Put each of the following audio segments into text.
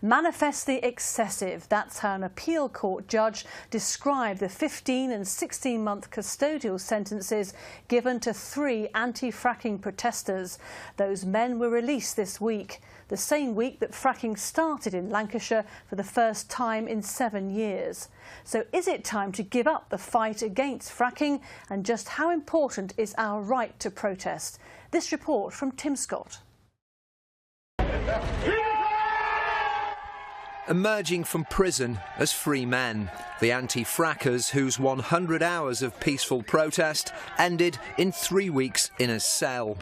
Manifestly excessive. That's how an appeal court judge described the 15 and 16-month custodial sentences given to 3 anti-fracking protesters. Those men were released this week, the same week that fracking started in Lancashire for the first time in 7 years. So is it time to give up the fight against fracking? And just how important is our right to protest? This report from Tim Scott. Emerging from prison as free men, the anti-frackers whose 100 hours of peaceful protest ended in 3 weeks in a cell.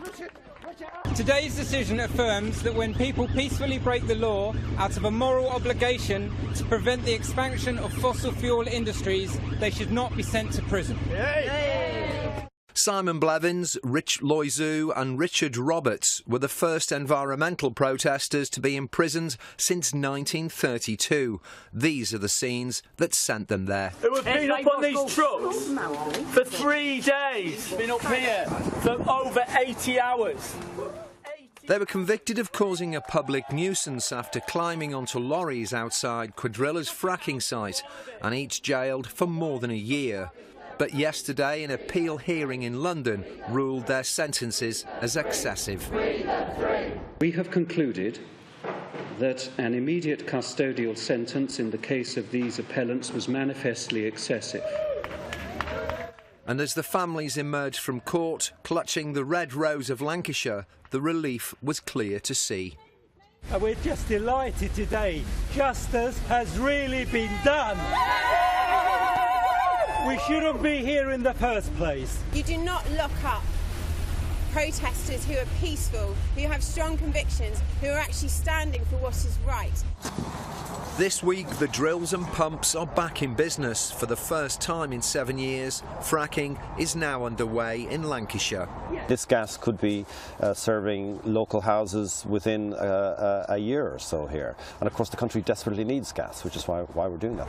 Today's decision affirms that when people peacefully break the law out of a moral obligation to prevent the expansion of fossil fuel industries, they should not be sent to prison. Simon Blevins, Rich Loiseau and Richard Roberts were the first environmental protesters to be imprisoned since 1932. These are the scenes that sent them there. Who have been up on these trucks for 3 days, been up here for over 80 hours. They were convicted of causing a public nuisance after climbing onto lorries outside Quadrilla's fracking site, and each jailed for more than a year. But yesterday, an appeal hearing in London ruled their sentences as excessive. We have concluded that an immediate custodial sentence in the case of these appellants was manifestly excessive. And as the families emerged from court, clutching the red rose of Lancashire, the relief was clear to see. We're just delighted today. Justice has really been done. We shouldn't be here in the first place. You do not lock up protesters who are peaceful, who have strong convictions, who are actually standing for what is right. This week, the drills and pumps are back in business. For the first time in 7 years, fracking is now underway in Lancashire. This gas could be serving local houses within a year or so here. And of course, the country desperately needs gas, which is why we're doing that.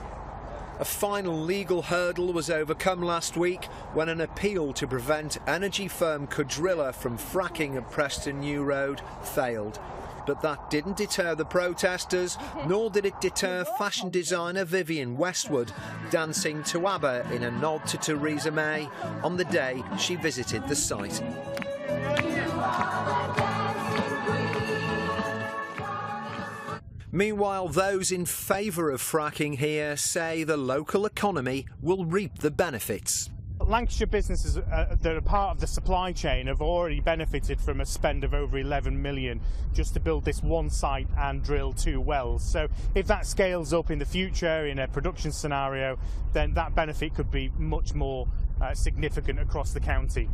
A final legal hurdle was overcome last week when an appeal to prevent energy firm Quadrilla from fracking at Preston New Road failed. But that didn't deter the protesters, nor did it deter fashion designer Vivienne Westwood dancing to ABBA in a nod to Theresa May on the day she visited the site. Meanwhile, those in favour of fracking here say the local economy will reap the benefits. Lancashire businesses that are part of the supply chain have already benefited from a spend of over 11 million just to build this one site and drill 2 wells. So if that scales up in the future in a production scenario, then that benefit could be much more significant across the county.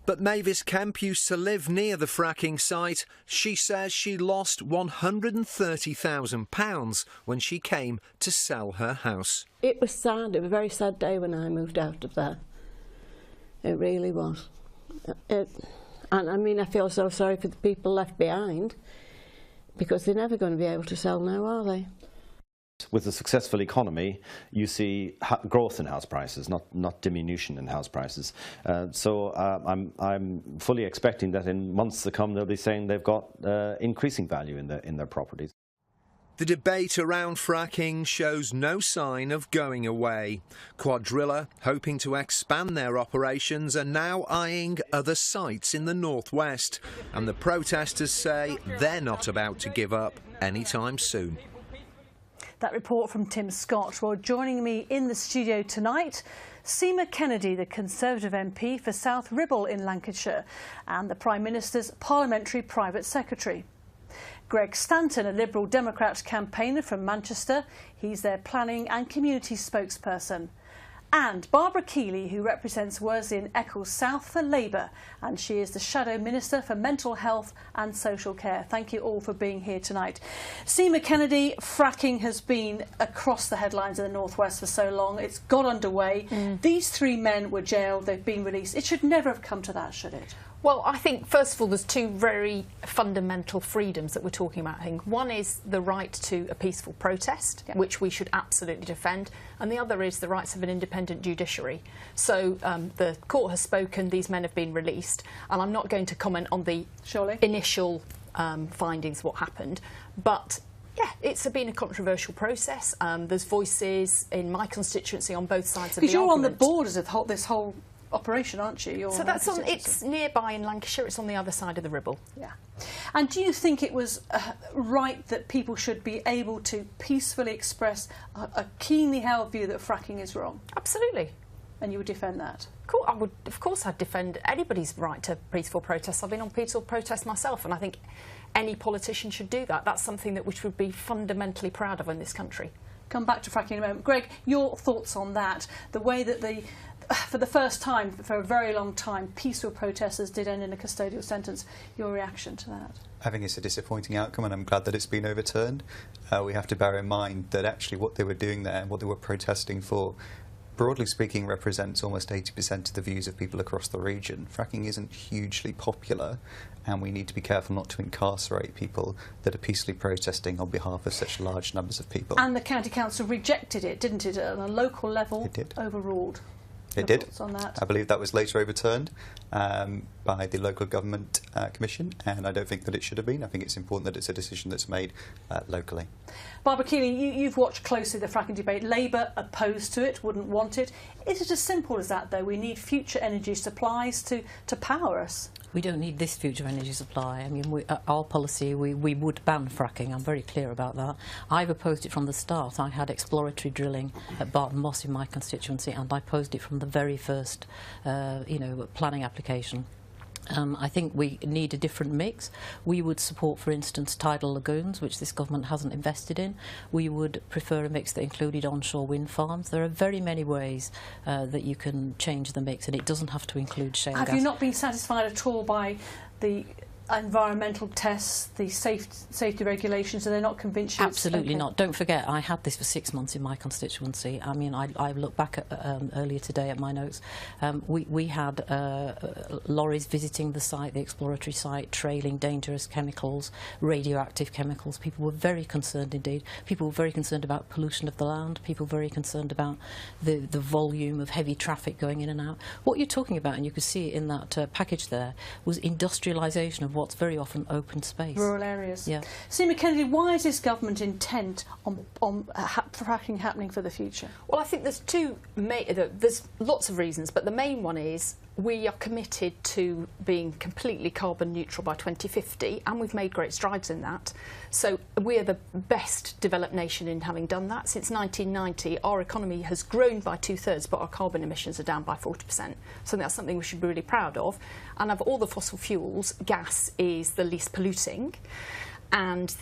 But Mavis Kemp used to live near the fracking site. She says she lost £130,000 when she came to sell her house. It was sad. It was a very sad day when I moved out of there. It really was. And I mean, I feel so sorry for the people left behind because they're never going to be able to sell now, are they? With a successful economy, you see growth in house prices, not diminution in house prices. So I'm fully expecting that in months to come they'll be saying they've got increasing value in their properties. The debate around fracking shows no sign of going away. Quadrilla, hoping to expand their operations, are now eyeing other sites in the northwest, and the protesters say they're not about to give up anytime soon. That report from Tim Scott. Well, joining me in the studio tonight, Seema Kennedy, the Conservative MP for South Ribble in Lancashire, and the Prime Minister's Parliamentary Private Secretary. Greg Stanton, a Liberal Democrat campaigner from Manchester. He's their planning and community spokesperson. And Barbara Keeley, who represents Worsley and Eccles South for Labour, and she is the Shadow Minister for Mental Health and Social Care. Thank you all for being here tonight. Seema Kennedy, fracking has been across the headlines in the northwest for so long. It's got underway. These 3 men were jailed. They've been released. It should never have come to that, should it? Well, I think, first of all, there's 2 very fundamental freedoms that we're talking about. I think one is the right to a peaceful protest, which we should absolutely defend, and the other is the rights of an independent judiciary. So the court has spoken, these men have been released, and I'm not going to comment on the initial findings, what happened, but Yeah, it's been a controversial process. There's voices in my constituency on both sides of the argument. Because you're on the borders of this whole operation, aren't you? So that's it's nearby in Lancashire. It's on the other side of the Ribble. Yeah. And do you think it was right that people should be able to peacefully express a keenly held view that fracking is wrong? Absolutely. And you would defend that? Of course I'd defend anybody's right to peaceful protests. I've been on peaceful protests myself, and I think any politician should do that. That's something that we should be fundamentally proud of in this country. Come back to fracking in a moment. Greg, your thoughts on that? The way that for the first time, for a very long time, peaceful protesters did end in a custodial sentence. Your reaction to that? I think it's a disappointing outcome, and I'm glad that it's been overturned. We have to bear in mind that actually what they were doing there and what they were protesting for, broadly speaking, represents almost 80% of the views of people across the region. Fracking isn't hugely popular, and we need to be careful not to incarcerate people that are peacefully protesting on behalf of such large numbers of people. And the County Council rejected it, didn't it, on a local level? It did. Overruled. It did. On that? I believe that was later overturned by the local government commission, and I don't think that it should have been. I think it's important that it's a decision that's made locally. Barbara Keeley, you've watched closely the fracking debate. Labour opposed to it, wouldn't want it. Is it as simple as that, though? We need future energy supplies to power us. We don't need this future energy supply. I mean, our policy, we would ban fracking. I'm very clear about that. I've opposed it from the start. I had exploratory drilling at Barton Moss in my constituency, and I opposed it from the very first, planning application. I think we need a different mix. We would support, for instance, tidal lagoons, which this government hasn't invested in. We would prefer a mix that included onshore wind farms. There are very many ways that you can change the mix, and it doesn't have to include shale gas. Have you not been satisfied at all by the environmental tests, the safety regulations? Are they not convinced you? Absolutely not. Don't forget, I had this for 6 months in my constituency. I mean, I looked back at, earlier today at my notes. We had lorries visiting the site, the exploratory site, trailing dangerous chemicals, radioactive chemicals. People were very concerned indeed. People were very concerned about pollution of the land. People were very concerned about the volume of heavy traffic going in and out. What you're talking about, and you could see it in that package there, was industrialisation of what's very often open space. Rural areas. Yeah. Seema Kennedy, why is this government intent on fracking happening for the future? Well, I think there's lots of reasons, but the main one is we are committed to being completely carbon neutral by 2050, and we've made great strides in that. So we're the best developed nation in having done that. Since 1990, our economy has grown by 2/3, but our carbon emissions are down by 40%. So that's something we should be really proud of. And of all the fossil fuels, gas is the least polluting. And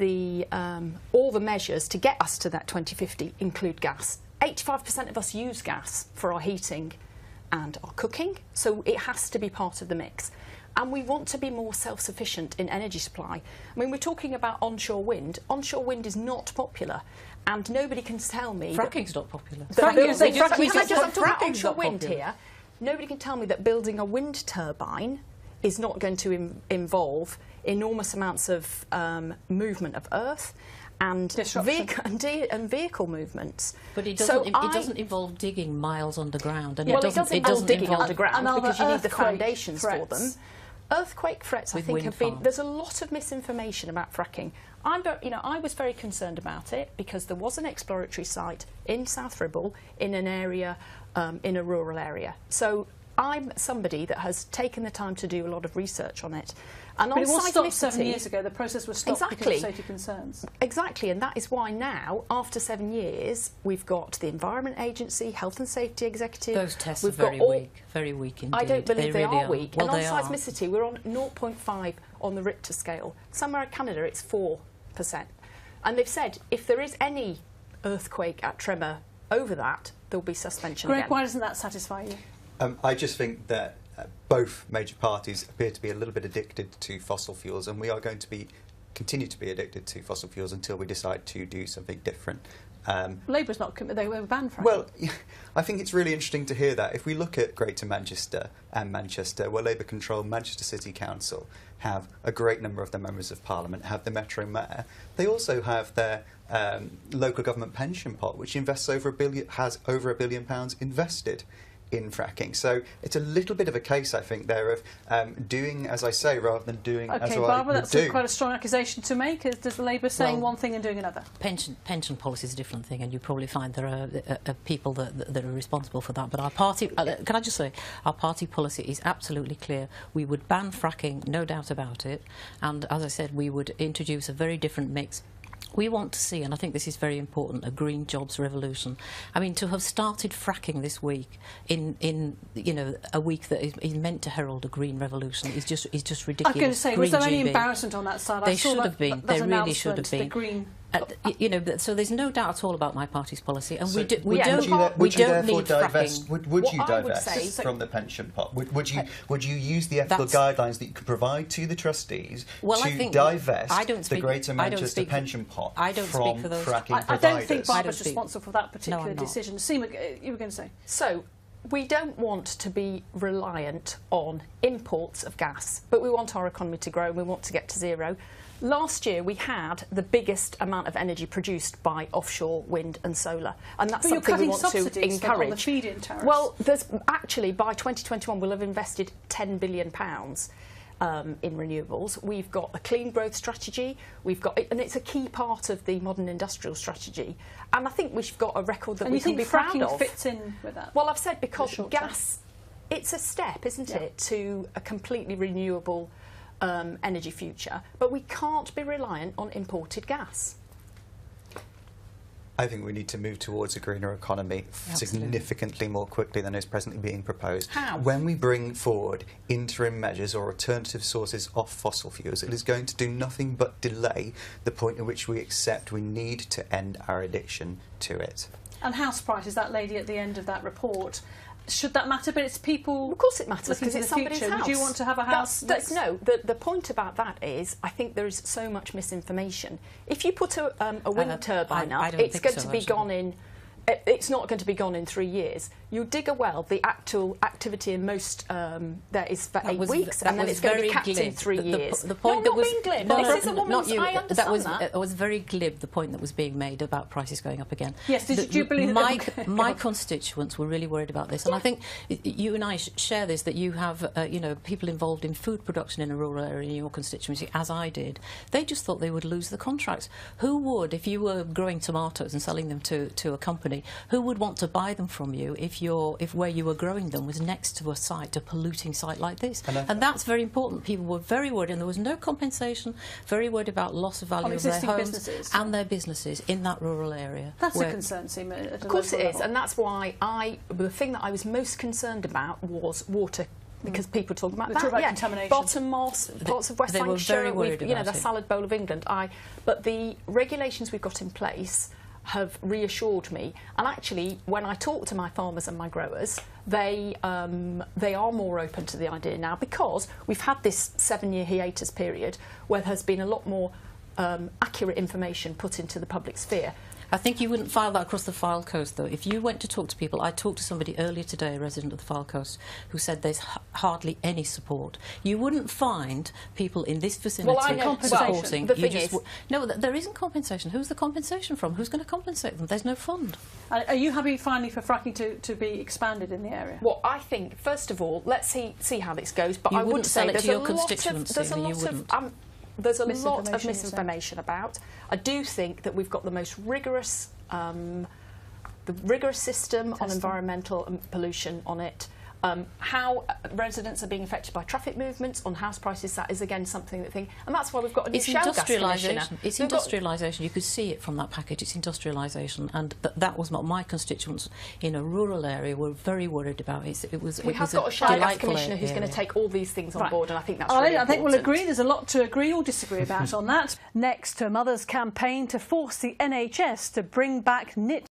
all the measures to get us to that 2050 include gas. 85% of us use gas for our heating and our cooking, so it has to be part of the mix. And we want to be more self-sufficient in energy supply. I mean, we're talking about onshore wind. Onshore wind is not popular, and nobody can tell me... Fracking's not popular. I'm talking about onshore wind here. Nobody can tell me that building a wind turbine is not going to involve enormous amounts of movement of earth and vehicle movements. But it doesn't involve digging miles underground. And it does involve digging underground because you need the foundations for them. Earthquake threats, I think, have been... There's a lot of misinformation about fracking. I was very concerned about it because there was an exploratory site in South Ribble in an area, in a rural area. So I'm somebody that has taken the time to do a lot of research on it. And but it was stopped 7 years ago. The process was stopped because of safety concerns. Exactly, and that is why now, after 7 years, we've got the Environment Agency, Health and Safety Executive. Those tests are very weak indeed. I don't believe they are weak. Well, and on seismicity, we're on 0.5 on the Richter scale. Somewhere in Canada, it's 4%. And they've said if there is any earthquake at tremor over that, there'll be suspension Greg, again. why doesn't that satisfy you? I just think that both major parties appear to be a little bit addicted to fossil fuels, and we are going to continue to be addicted to fossil fuels until we decide to do something different. Labour's not... They were banned fracking. Well, I think it's really interesting to hear that. If we look at Greater Manchester and Manchester, where Labour control Manchester City Council, have a great number of their members of Parliament, have the Metro Mayor, they also have their local government pension pot, which invests has over £1 billion invested in fracking. So it's a little bit of a case, I think, there of doing as I say rather than doing as I would do. Okay, Barbara, that's quite a strong accusation to make. Is Labour saying one thing and doing another? Pension policy is a different thing, and you probably find there are people that are responsible for that. But our party, can I just say, our party policy is absolutely clear. We would ban fracking, no doubt about it, and as I said, we would introduce a very different mix. We want to see, and I think this is very important, a green jobs revolution. I mean, to have started fracking this week in you know, a week that is meant to herald a green revolution is just ridiculous. I was going to say, was there any embarrassment on that side? They should have been. They really should have been. The green. You know, so there's no doubt at all about my party's policy, and so we don't need divest, fracking. Would you divest from the pension pot? Would you use the ethical guidelines that you could provide to the trustees to divest the Greater Manchester pension pot from fracking providers? I don't think Barbara's responsible for that particular decision. Seema, you were going to say. So, we don't want to be reliant on imports of gas, but we want our economy to grow and we want to get to zero. Last year we had the biggest amount of energy produced by offshore wind and solar, and that's something we want to encourage. On the feed-in tariffs. Well, there's actually, by 2021 we'll have invested £10 billion in renewables. We've got a clean growth strategy, and it's a key part of the modern industrial strategy, and I think we've got a record that we can be proud of. And you think fracking fits in with that? Well, I've said because gas, it's a step, isn't it, to a completely renewable energy future, but we can't be reliant on imported gas. I think we need to move towards a greener economy significantly more quickly than is presently being proposed. How? When we bring forward interim measures or alternative sources of fossil fuels, it is going to do nothing but delay the point at which we accept we need to end our addiction to it. And house prices, that lady at the end of that report, should that matter? But it's people. Of course it matters, because it's somebody's house. Would you want to have a house? No, the point about that is, I think there is so much misinformation. If you put a wind turbine up, it's going to be gone in. It's not going to be gone in 3 years. You dig a well, the actual activity in most there is for 8 weeks, and then it's going to be capped in 3 years. The point that was glib. This is a woman's. I understand that. It was very glib. The point that was being made about prices going up again. Yes, did you believe my constituents were really worried about this, and I think you and I share this. That you have you know, people involved in food production in a rural area in your constituency, as I did. They just thought they would lose the contracts. Who would, if you were growing tomatoes and selling them to a company? Who would want to buy them from you if where you were growing them was next to a site, a polluting site like this? And that's very important. People were very worried, and there was no compensation. Very worried about loss of value of their homes and their businesses in that rural area. That's a concern, Seema. Of course it is, and that's why the thing that I was most concerned about was water. Because people talk about contamination. Bottom Moss, parts of West Lancashire, the salad bowl of England. But the regulations we've got in place have reassured me, and actually when I talk to my farmers and my growers, they are more open to the idea now, because we've had this 7-year hiatus period where there's been a lot more accurate information put into the public sphere. I think you wouldn't file that across the Fylde Coast, though. If you went to talk to people, I talked to somebody earlier today, a resident of the Fylde Coast, who said there's hardly any support. You wouldn't find people in this vicinity supporting. No, there isn't compensation. Who's the compensation from? Who's going to compensate them? There's no fund. Are you happy finally for fracking to be expanded in the area? Well, I think first of all, let's see how this goes. But you I wouldn't sell say it to your constituency. There's a lot of misinformation about. I do think that we've got the most rigorous, system on environmental and pollution on it. How residents are being affected by traffic movements, on house prices, that is again something that and that's why we've got a new shale gas commissioner. It's industrialisation. You could see it from that package. It's industrialisation, and that was what my constituents in a rural area were very worried about. We have got a shale gas commissioner who's going to take all these things on board, and I think that's really important. I think we'll agree. There's a lot to agree or disagree about on that. Next, a mother's campaign to force the NHS to bring back